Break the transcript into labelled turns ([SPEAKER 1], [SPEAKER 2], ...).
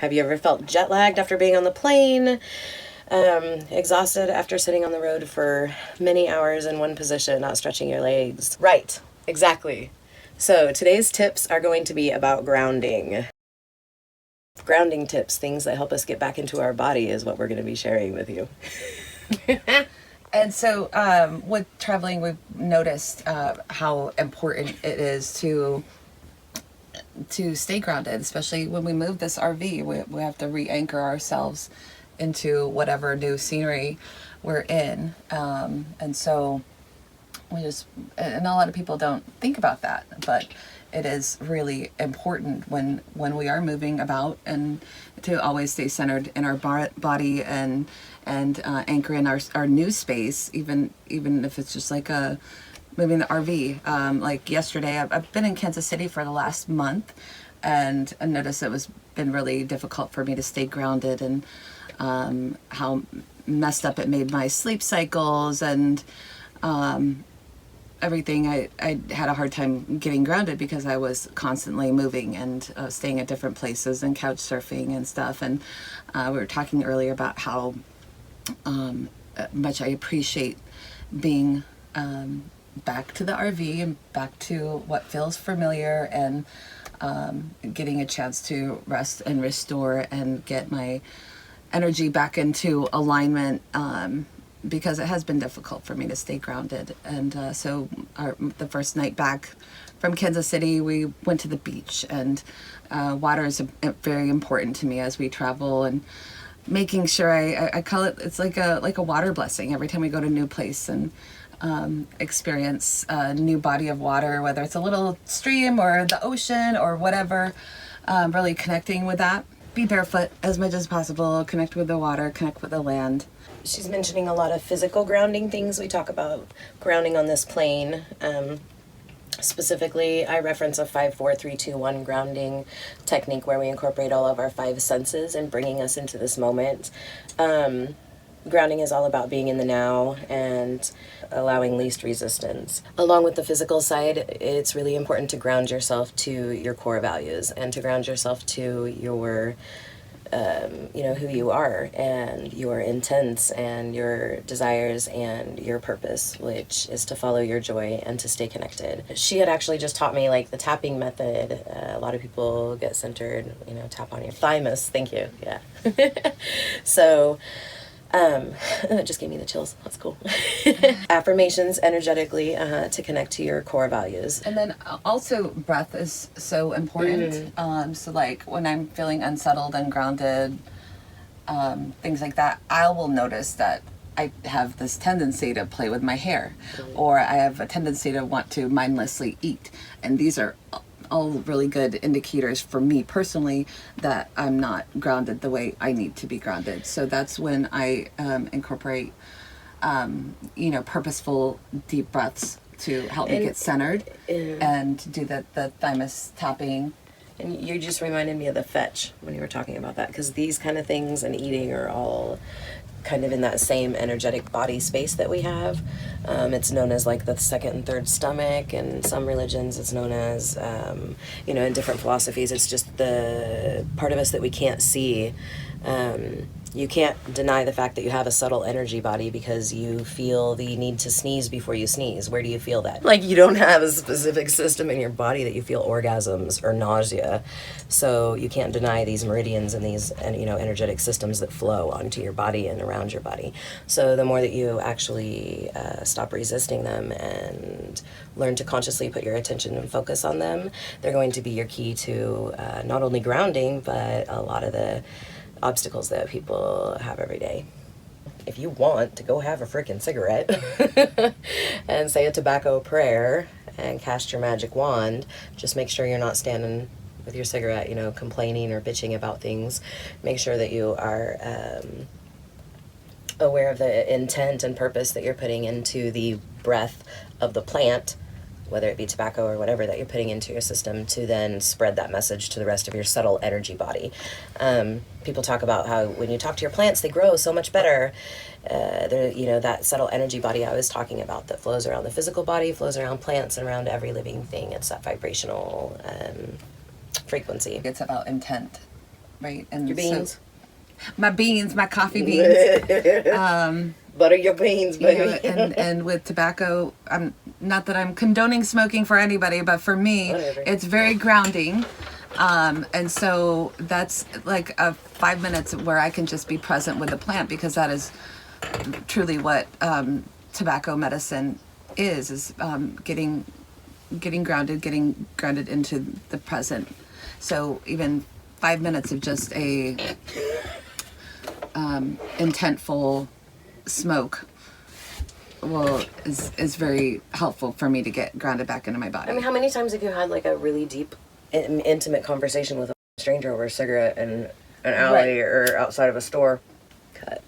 [SPEAKER 1] Have you ever felt jet lagged after being on the plane? Exhausted after sitting on the road for many hours in one position, not stretching your legs? Right, exactly. So today's tips are going to be about grounding. Grounding tips, things that help us get back into our body, is what we're going to be sharing with you.
[SPEAKER 2] And so with traveling, we've noticed how important it is to stay grounded, especially when we move this RV. We have to re-anchor ourselves into whatever new scenery we're in. And so and a lot of people don't think about that, but it is really important when we are moving about, and to always stay centered in our body and anchor in our new space, even if it's just like moving the RV. Like yesterday, I've been in Kansas City for the last month, and I noticed it was been really difficult for me to stay grounded, and how messed up it made my sleep cycles and everything. I had a hard time getting grounded because I was constantly moving and staying at different places and couch surfing and stuff. And we were talking earlier about how much I appreciate being back to the RV and back to what feels familiar, and getting a chance to rest and restore and get my energy back into alignment, because it has been difficult for me to stay grounded. And so the first night back from Kansas City, we went to the beach, and water is very important to me as we travel, and making sure I call it, it's like a water blessing every time we go to a new place and experience a new body of water, whether it's a little stream or the ocean or whatever. Really connecting with that. Be barefoot as much as possible, connect with the water, connect with the land.
[SPEAKER 1] She's mentioning a lot of physical grounding things. We talk about grounding on this plane. Specifically, I reference a 5-4-3-2-1 grounding technique where we incorporate all of our 5 senses and bringing us into this moment. Grounding is all about being in the now and allowing least resistance. Along with the physical side, it's really important to ground yourself to your core values and to ground yourself to your who you are and your intents and your desires and your purpose, which is to follow your joy and to stay connected. She had actually just taught me like the tapping method. A lot of people get centered, tap on your thymus. Thank you. Yeah. So it just gave me the chills. That's cool. Affirmations energetically to connect to your core values.
[SPEAKER 2] And then also breath is so important. So like when I'm feeling unsettled, ungrounded, things like that, I will notice that I have this tendency to play with my hair, or I have a tendency to want to mindlessly eat. And these are all really good indicators for me personally that I'm not grounded the way I need to be grounded. So that's when I incorporate purposeful deep breaths to help me get centered, and do the thymus tapping.
[SPEAKER 1] And you just reminded me of the fetch when you were talking about that, because these kind of things and eating are all kind of in that same energetic body space that we have. It's known as like the second and third stomach. In some religions, it's known as, in different philosophies, it's just the part of us that we can't see. You can't deny the fact that you have a subtle energy body because you feel the need to sneeze before you sneeze. Where do you feel that? Like, you don't have a specific system in your body that you feel orgasms or nausea. So you can't deny these meridians and these, energetic systems that flow onto your body and around your body. So the more that you actually stop resisting them and learn to consciously put your attention and focus on them, they're going to be your key to not only grounding, but a lot of the obstacles that people have every day. If you want to go have a freaking cigarette and say a tobacco prayer and cast your magic wand, just make sure you're not standing with your cigarette, complaining or bitching about things. Make sure that you are aware of the intent and purpose that you're putting into the breath of the plant, whether it be tobacco or whatever that you're putting into your system, to then spread that message to the rest of your subtle energy body. People talk about how when you talk to your plants, they grow so much better. That subtle energy body I was talking about that flows around the physical body, flows around plants and around every living thing. It's that vibrational frequency.
[SPEAKER 2] It's about intent. right? And
[SPEAKER 1] Your beans.
[SPEAKER 2] My beans, my coffee beans.
[SPEAKER 1] Butter your beans,
[SPEAKER 2] You
[SPEAKER 1] baby.
[SPEAKER 2] know, and with tobacco, I'm not that I'm condoning smoking for anybody, but for me,
[SPEAKER 1] Whatever.
[SPEAKER 2] it's very grounding. And so that's like 5 minutes where I can just be present with the plant, because that is truly what tobacco medicine is getting grounded into the present. So even 5 minutes of just a intentful smoke is very helpful for me to get grounded back into my body.
[SPEAKER 1] I mean, how many times have you had like a really deep, intimate conversation with a stranger over a cigarette in an alley or outside of a store? Cut.